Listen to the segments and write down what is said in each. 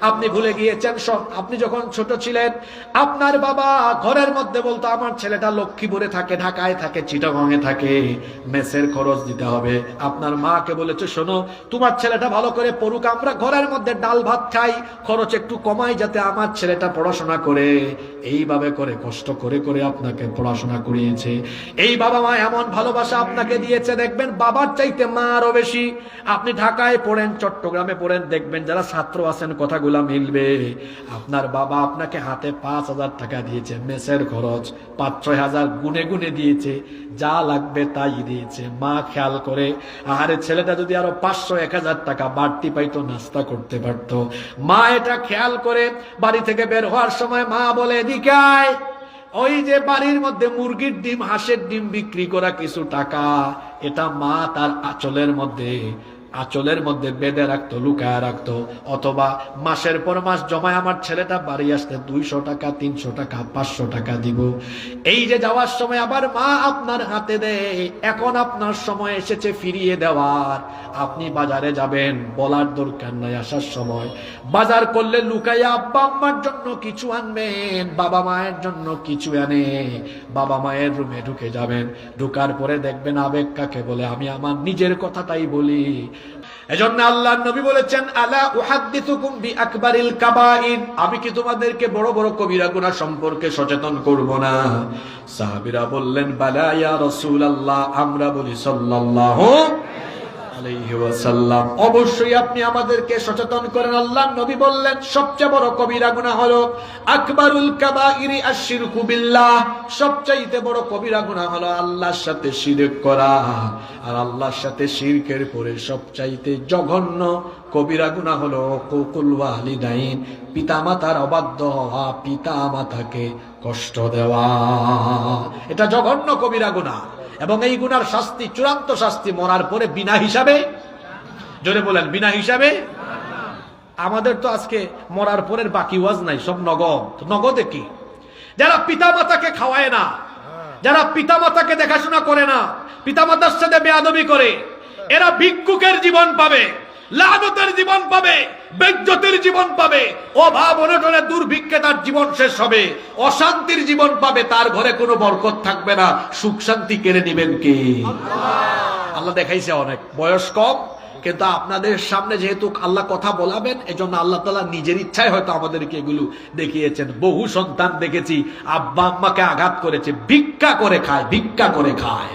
আপনি ভুলে গিয়েছেন আপনি যখন ছোট ছিলেন আপনার বাবা ঘরের মধ্যে বলতো আমার ছেলেটা লক্ষ্মীপুরে থাকে, ঢাকায় থাকে, চিটাগংয়ে থাকে, মেসের খরচ দিতে হবে। আপনার মাকে বলেছে শোনো তোমার ছেলেটা ভালো করে পড়ুক, আমরা ঘরের মধ্যে ডাল ভাত খাই, খরচ একটু কমাই যাতে আমার ছেলেটা পড়াশোনা করে। এইভাবে করে কষ্ট করে করে আপনাকে পড়াশোনা করিয়েছে। এই বাবা মা এমন ভালোবাসা আপনাকে দিয়েছে, দেখবেন বাবার চাইতে মা আরো বেশি। আপনি ঢাকায় পড়েন, চট্টগ্রামে পড়েন, দেখবেন যারা ছাত্র আছেন কথাগুলা মিলবে। আপনার বাবা আপনাকে হাতে 5,000 টাকা দিয়েছে, মেসের খরচ 5-6,000 গুনে গুনে দিয়েছে, যা লাগবে তাই দিয়েছে। মা খেয়াল করে আরে ছেলেটা যদি আরো 500-1,000 টাকা বাড়তি পাইতো নাস্তা করতে পারতো। মা এটা খেয়াল করে বাড়ি থেকে বের হওয়ার সময় মা বলে এদিকে আয়, ওই যে বাড়ির মধ্যে মুরগির ডিম হাঁসের ডিম বিক্রি করা কিছু টাকা, এটা মা তার আঁচলের মধ্যে বেঁধে রাখতো, লুকায় রাখতো। অথবা মাসের পর মাস জমায় আমার ছেলেটা বাড়ি আসতে 200 টাকা, 300 টাকা, 500 টাকা দিব। এই যে যাওয়ার সময় আবার মা আপনার হাতে দেয়। এখন আপনার সময় এসেছে ফিরিয়ে দেওয়ার। আপনি বাজারে যাবেন, বলার দরকার নাই, আসার সময় বাজার করলে লুকাইয়া আব্বা আম্মার জন্য কিছু আনবেন, বাবা মায়ের জন্য কিছু আনে। বাবা মায়ের রুমে ঢুকে যাবেন, ঢুকার পরে দেখবেন আবেগ কাকে বলে, আমি আমার নিজের কথাটাই বলি। এজন্য আল্লাহর নবী বলেছেন আলা উহাদ্দিসুকুম বিআকবারিল কাবাইর, আমি কি তোমাদেরকে বড় বড় কবিরা গুনাহ সম্পর্কে সচেতন করব না? সাহাবীরা বললেন বালা ইয়া রাসূলুল্লাহ, আমরা বলি সাল্লাল্লাহু আলাইহি ওয়াসাল্লাম অবশ্যই আপনি আমাদেরকে সচেতন করেন। আল্লাহর নবী বললেন সবচেয়ে বড় কবিরা গুনাহ হলো আকবারুল কাবাইরি আশ-শিরকু বিল্লাহ, সবচেয়ে বড় কবিরা গুনাহ হলো আল্লাহর সাথে শিরক করা। আর আল্লাহর সাথে শিরকের পরে সবচাইতে জঘন্য কবিরা গুনাহ হলো উকুকুল ওয়ালিদাইন, পিতামাতার অবাধ্য হওয়া, পিতামাতাকে কষ্ট দেওয়া। এটা জঘন্য কবিরা গুনাহ এবং এই গুনার শাস্তি, চূড়ান্ত শাস্তি মরার পরে বিনা হিসাবে। জোরে বলেন বিনা হিসাবে। আমাদের তো আজকে মরার পরের বাকি ওয়াজ নাই, সব নগদ। নগদে কি? যারা পিতামাতাকে খাওয়ায় না, যারা পিতামাতাকে দেখাশোনা করে না, পিতামাতার সাথে বেয়াদবি করে, এরা ভিক্ষুকের জীবন পাবে, লানতের জীবন পাবে, বেজ্জতির জীবন পাবে, অভাব অনটনে দুর্ভিক্ষে তার জীবন শেষ হবে, অশান্তির জীবন পাবে, তার ঘরে কোনো বরকত থাকবে না। সুখ শান্তি কেড়ে নেবেন কে? আল্লাহ দেখাইছে অনেক, বয়স কম, কিন্তু আপনাদের সামনে যেহেতু আল্লাহ কথা বলাবেন, এজন্য আল্লাহ তাআলা নিজের ইচ্ছায় হয়তো আমাদেরকে এগুলো দেখিয়েছেন। বহু সন্তান দেখেছি আব্বা আম্মাকে আঘাত করেছে, ভিক্ষা করে খায়, ভিক্ষা করে খায়,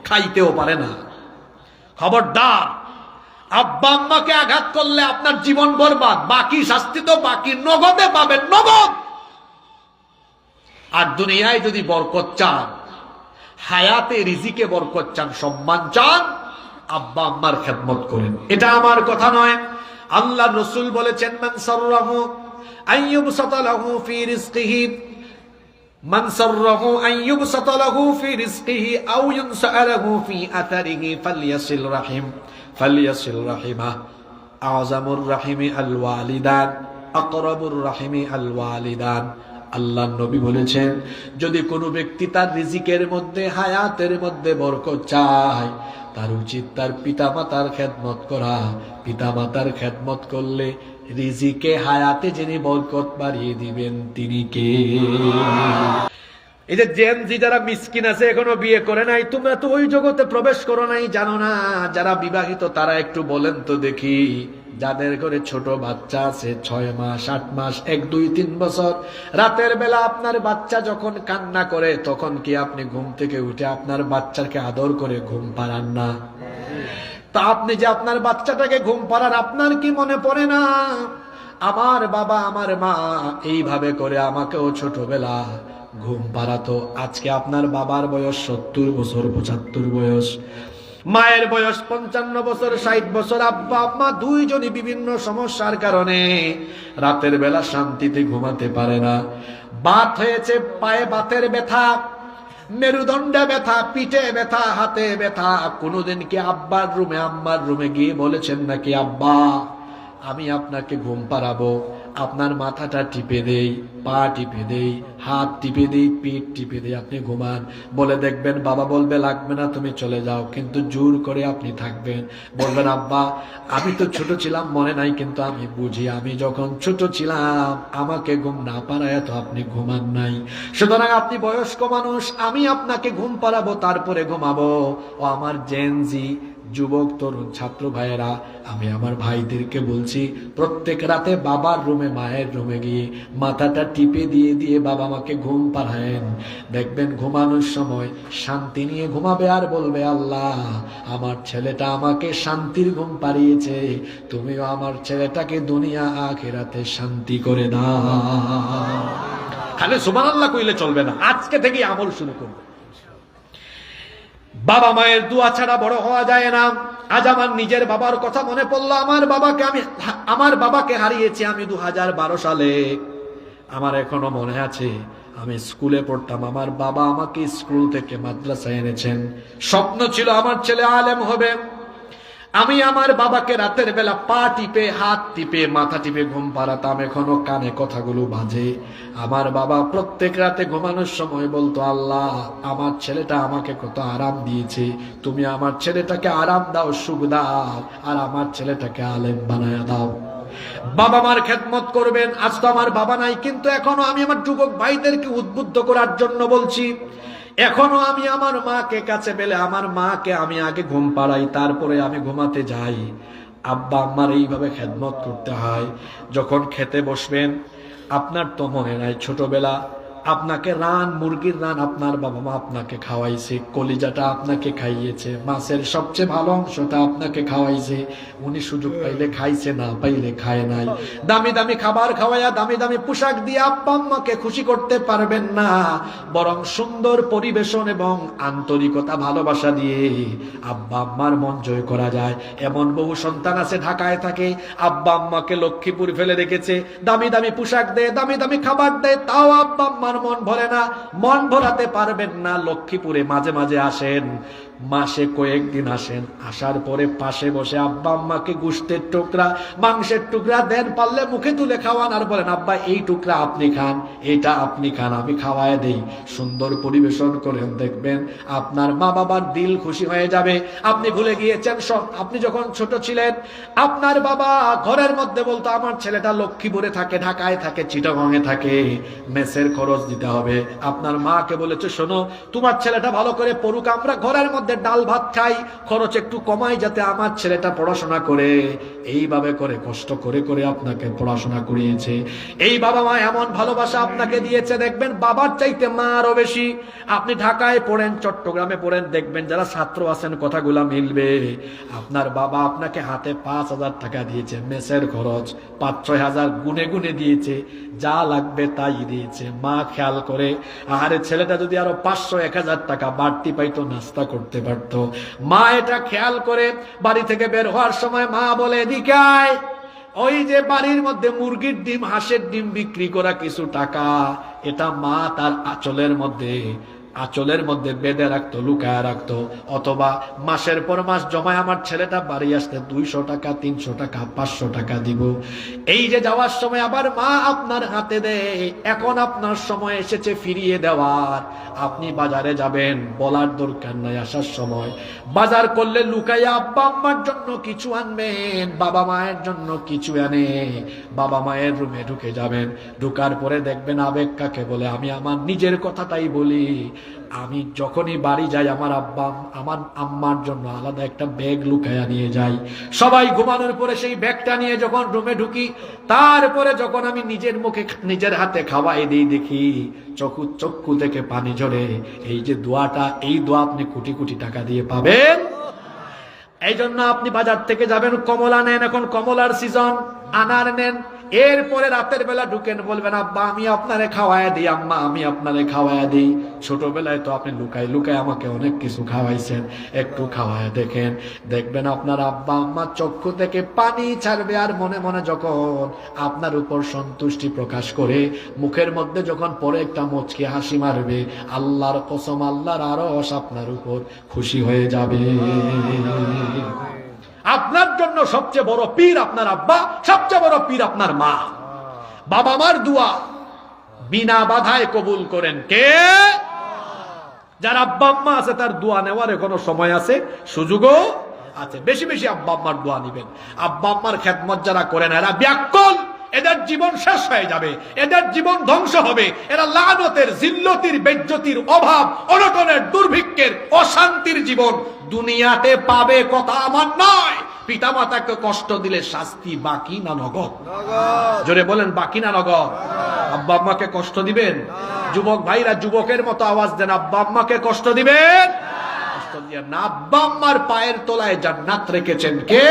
খাইতেও পারে না। খবরদার, আব্বা আম্মাকে আঘাত করলে আপনার জীবন বরবাদ, বাকি শাস্তি তো বাকি নগদে পাবেন, নগদ। আর দুনিয়ায় যদি বরকত চান, হায়াতে রিজিকে বরকত চান, সম্মান চান, আব্বা আম্মার খেদমত করেন। এটা আমার কথা নয়, আল্লাহ রাসূল বলেছেন মান সাররাহু আইয়ুবসাতা লাহু ফি রিজকিহি, মান সাররাহু আইয়ুবসাতা লাহু ফি রিজকিহি আও ইউনসালাহু ফি আথারিহি ফালইয়াসিল রাহিম, ফালইয়াসিল রাহিমা। আযামুর রাহিমি আল ওয়ালিদান, আকরাবুর রাহিমি আল ওয়ালিদান। আল্লাহ নবী বলেছেন যদি কোনো ব্যক্তি তার রিজিকের মধ্যে, হায়াতের মধ্যে বরকত চায়, তার উচিত তার পিতামাতার খেদমত করা। পিতামাতার খেদমত করলে রিজিকে, হায়াতে যিনি বরকত বাড়িয়ে দিবেন তিনি কে? এই যে জেনজি যারা মিসকিন আছে, এখনো বিয়ে করে নাই, তোমরা তো ওই জগতে প্রবেশ করো নাই, জানো না। যারা বিবাহিত তারা একটু বলেন তো দেখি, যাদের ঘরে ছোট বাচ্চা আছে 6 মাস, 8 মাস, 1, 2, 3 বছর, রাতের বেলা আপনার বাচ্চা যখন কান্না করে, তখন কি আপনি ঘুম থেকে উঠে আপনার বাচ্চাকে আদর করে ঘুম পাড়ান না? তা আপনি যে আপনার বাচ্চাটাকে ঘুম পাড়ান, আপনার কি মনে পড়ে না আমার বাবা আমার মা এইভাবে করে আমাকেও ছোটবেলা ঘুম পাড়াতো? আজকে আপনার বাবার বয়স 70 বছর, 75 বয়স, মায়ের বয়স 55 বছর, 60 বছর। আব্বা আম্মা দুইজনই বিভিন্ন সমস্যার কারণে রাতের বেলা শান্তিতে ঘুমাতে পারে না। বাত হয়েছে, পায়ে বাতের ব্যথা, মেরুদণ্ডে ব্যথা, পিঠে ব্যথা, হাতে ব্যথা। কোনোদিন কি আব্বার রুমে আম্মার রুমে গিয়ে বলেছেন নাকি আব্বা আমি আপনাকে ঘুম পাড়াবো, আপনার মাথাটা টিপে দেই, পা টিপে দেই, হাত টিপে দেই, পিঠ টিপে দেই, আপনি ঘুমান। বলে দেখবেন বাবা বলবে লাগবে না, তুমি চলে যাও, কিন্তু জোর করে আপনি থাকবেন। বলবেন আব্বা আমি তো ছোট ছিলাম মনে নাই, কিন্তু আমি বুঝি আমি যখন ছোট ছিলাম আমাকে ঘুম না পাড়ায় তো আপনি ঘুমান নাই। সুতরাং আপনি বয়স্ক মানুষ, আমি আপনাকে ঘুম পাড়াবো, তারপরে ঘুমাবো। ও আমার জেনজি যুবক তরুণ ছাত্র ভাইয়েরা, আমি আমার ভাইদেরকে বলছি, প্রত্যেক রাতে বাবার রুমে মায়ের রুমে গিয়ে মাথাটা টিপে দিয়ে দিয়ে বাবা মাকে ঘুম পাড়ায়েন। দেখবেন ঘুমানোর সময় শান্তি নিয়ে ঘুমাবে, আর বলবে আল্লাহ আমার ছেলেটা আমাকে শান্তির ঘুম পাড়িয়েছে, তুমিও আমার ছেলেটাকে দুনিয়া আখিরাতে শান্তি করে দাও। খালি সুবহানাল্লাহ কইলে চলবে না, আজকে থেকে আমল শুরু করবে। বাবা মায়ের দোয়া ছাড়া বড় হওয়া যায় না। আজ আমার নিজের বাবার কথা মনে পড়লো। আমার বাবাকে হারিয়েছি আমি 2012 সালে। আমার এখনো মনে আছে, আমি স্কুলে পড়তাম, আমার বাবা আমাকে স্কুল থেকে মাদ্রাসায় এনেছেন। স্বপ্ন ছিল আমার ছেলে আলেম হবে। আমি আমার বাবাকে রাতের বেলা পা টিপে, হাত টিপে, মাথা টিপে ঘুম পাড়াতাম। এখনো কানে কথাগুলো বাজে। আমার বাবা প্রত্যেক রাতে ঘুমানোর সময় বলতো আল্লাহ আমার ছেলেটা আমাকে কত আরাম দিয়েছে, তুমি আমার ছেলেটাকে আরাম দাও, সুখ দাও, আর আমার ছেলেটাকে আলেম বানায়া দাও। বাবা মার খেদমত করবেন। আজ তো আমার বাবা নাই, কিন্তু এখনো আমি আমার যুবক ভাইদেরকে উদ্বুদ্ধ করার জন্য বলছি, এখনো আমি আমার মাকে কাছে পেলে আমার মাকে আমি আগে ঘুম পাড়াই, তারপরে আমি ঘুমাতে যাই। আব্বা আম্মার এইভাবে খেদমত করতে হয়। যখন খেতে বসবেন, আপনার তো মনে নাই ছোটবেলা আপনাকে মুরগির রান আপনার বাবা মা আপনাকে খাওয়াইছে, কলিজাটা আপনাকে খাইয়েছে, মাছের সবচেয়ে ভালো অংশটা আপনাকে খাওয়াইছে। উনি সুযোগ পাইলে খাইছে, না পাইলে খায় নাই। দামি দামি খাবার খাওয়াইয়া, দামি দামি পোশাক দিয়ে আব্বা আম্মাকে খুশি করতে পারবেন না, বরং সুন্দর পরিবেশন এবং আন্তরিকতা ভালোবাসা দিয়ে আব্বা আম্মার মন জয় করা যায়। এমন বহু সন্তান আছে ঢাকায় থাকে, আব্বা আম্মাকে লক্ষ্মীপুর ফেলে রেখেছে, দামি দামি পোশাক দেয়, দামি দামি খাবার দেয়, তাও আব্বা আম্মা মন ভরে না। মন ভরাতে পারবেন না, লক্ষ্মীপুরে মাঝে মাঝে আসেন, মাসে কয়েকদিন আসেন, আসার পরে পাশে বসে আব্বা আম্মাকে গোশতের টুকরা, মাংসের টুকরা দেন, পারলে মুখে তুলে খাওয়ান, আর বলেন আব্বা এই টুকরা আপনি খান, এটা আপনি খান, আমি খাওয়ায় দেই। সুন্দর পরিবেশন করেন, দেখবেন আপনার মা বাবার দিল খুশি হয়ে যাবে। আপনি ভুলে গিয়েছেন সব, আপনি যখন ছোট ছিলেন আপনার বাবা ঘরের মধ্যে বলতো আমার ছেলেটা লক্ষ্মীপুরে থাকে, ঢাকায় থাকে, চিটাগংয়ে থাকে, মেসের খরচ দিতে হবে। আপনার মাকে বলেছে শোনো তোমার ছেলেটা ভালো করে পড়ুক, আমরা ঘরের মধ্যে ডাল ভাত খাই, খরচ একটু কমাই যাতে আমার ছেলেটা পড়াশোনা করে। এইভাবে করে কষ্ট করে করে আপনাকে পড়াশোনা করিয়েছে। এই বাবা মা এমন ভালোবাসা আপনাকে দিয়েছে, দেখবেন বাবার চাইতে মা আরো বেশি। আপনি ঢাকায় পড়েন, চট্টগ্রামে পড়েন, দেখবেন যারা ছাত্র আছেন কথাগুলা মিলবে। আপনার বাবা আপনাকে হাতে 5,000 টাকা দিয়েছে, মেসের খরচ 5-6 হাজার গুনে গুনে দিয়েছে, যা লাগবে তাই দিয়েছে। মা খেয়াল করে আরে ছেলেটা যদি আরো 500-1,000 টাকা বাড়তি পাইতো নাস্তা করতে পারতো। মা এটা খেয়াল করে বাড়ি থেকে বের হওয়ার সময় মা বলে এদিকে আয়, ওই যে বাড়ির মধ্যে মুরগির ডিম, হাঁসের ডিম বিক্রি করা কিছু টাকা, এটা মা তার আঁচলের মধ্যে বেঁধে রাখতো, লুকায় রাখতো। অথবা মাসের পর মাস জমায় আমার ছেলেটা বাড়ি আসতে 200 টাকা, 300 টাকা, 500 টাকা দিব। এই যে যাওয়ার সময় আবার মা আপনার হাতে দেয়। এখন আপনার সময় এসেছে ফিরিয়ে দেওয়ার। আপনি বাজারে যাবেন, বলার দরকার নাই, আসার সময় বাজার করলে লুকাইয়া আব্বা আম্মার জন্য কিছু আনবেন, বাবা মায়ের জন্য কিছু আনে। বাবা মায়ের রুমে ঢুকে যাবেন, ঢুকার পরে দেখবেন আবেগ কাকে বলে। আমি আমার নিজের কথাটাই বলি, আমি যখনই বাড়ি যাই আমার আম্মার জন্য আলাদা একটা ব্যাগ লুকায়া নিয়ে যাই। সবাই ঘুমানোর পরে সেই ব্যাগটা নিয়ে যখন রুমে ঢুকি, তারপরে যখন আমি নিজের মুখে নিজের হাতে খাওয়াই দিই, দেখি চক্ষু থেকে পানি ঝরে। এই যে দোয়াটা, এই দোয়া আপনি কোটি কোটি টাকা দিয়ে পাবেন। এই জন্য আপনি বাজার থেকে যাবেন, কমলা নেন, এখন কমলার সিজন, আনার নেন। এরপরে রাতের বেলা ঢুকেন, বলবেন আব্বা আমি আপনারে খাওয়ায় দিই, আম্মা আমি আপনারে খাওয়ায় দিই। ছোটবেলায় তো আপনি লুকাই লুকাই আমাকে অনেক কিছু খাওয়াইছেন, একটু খাওয়ায় দেখেন, দেখবেন আপনার আব্বা আম্মার চক্ষু থেকে পানি ছাড়বে। আর মনে মনে যখন আপনার উপর সন্তুষ্টি প্রকাশ করে মুখের মধ্যে যখন পরে একটা মুচকি হাসি মারবে, আল্লাহর কসম আল্লাহর আরশ আপনার উপর খুশি হয়ে যাবে। আপনার জন্য সবচেয়ে বড় পীর আপনার আব্বা, সবচেয়ে বড় পীর আপনার মা। বাবা মার দোয়া বিনা বাধায় কবুল করেন কে? যার আব্বা আম্মা আছে তার দোয়া নেওয়ার এখনো সময় আছে, সুযোগও আছে। বেশি বেশি আব্বা আম্মার দোয়া নিবেন। আব্বা আম্মার খেদমত যারা করেন এরা ব্যাকুল, এদের জীবন শেষ হয়ে যাবে, এদের জীবন ধ্বংস হবে। এরা লানতের, জিল্লতির, বেজ্জতির, অভাব অনটনের, দুর্ভিক্ষের, অশান্তির জীবন দুনিয়াতে পাবে, কথা আমার নয়। পিতামাতাকে কষ্ট দিলে শাস্তি বাকি না নগদ? জোরে বলেন, বাকি না নগদ? আব্বা আম্মাকে কষ্ট দিবেন? যুবক ভাইরা যুবকের মতো আওয়াজ দেন, আব্বা আম্মাকে কষ্ট দিবেন? কষ্ট দিয়ে না। আব্বা আম্মার পায়ের তলায় জান্নাত রেখেছেন কে?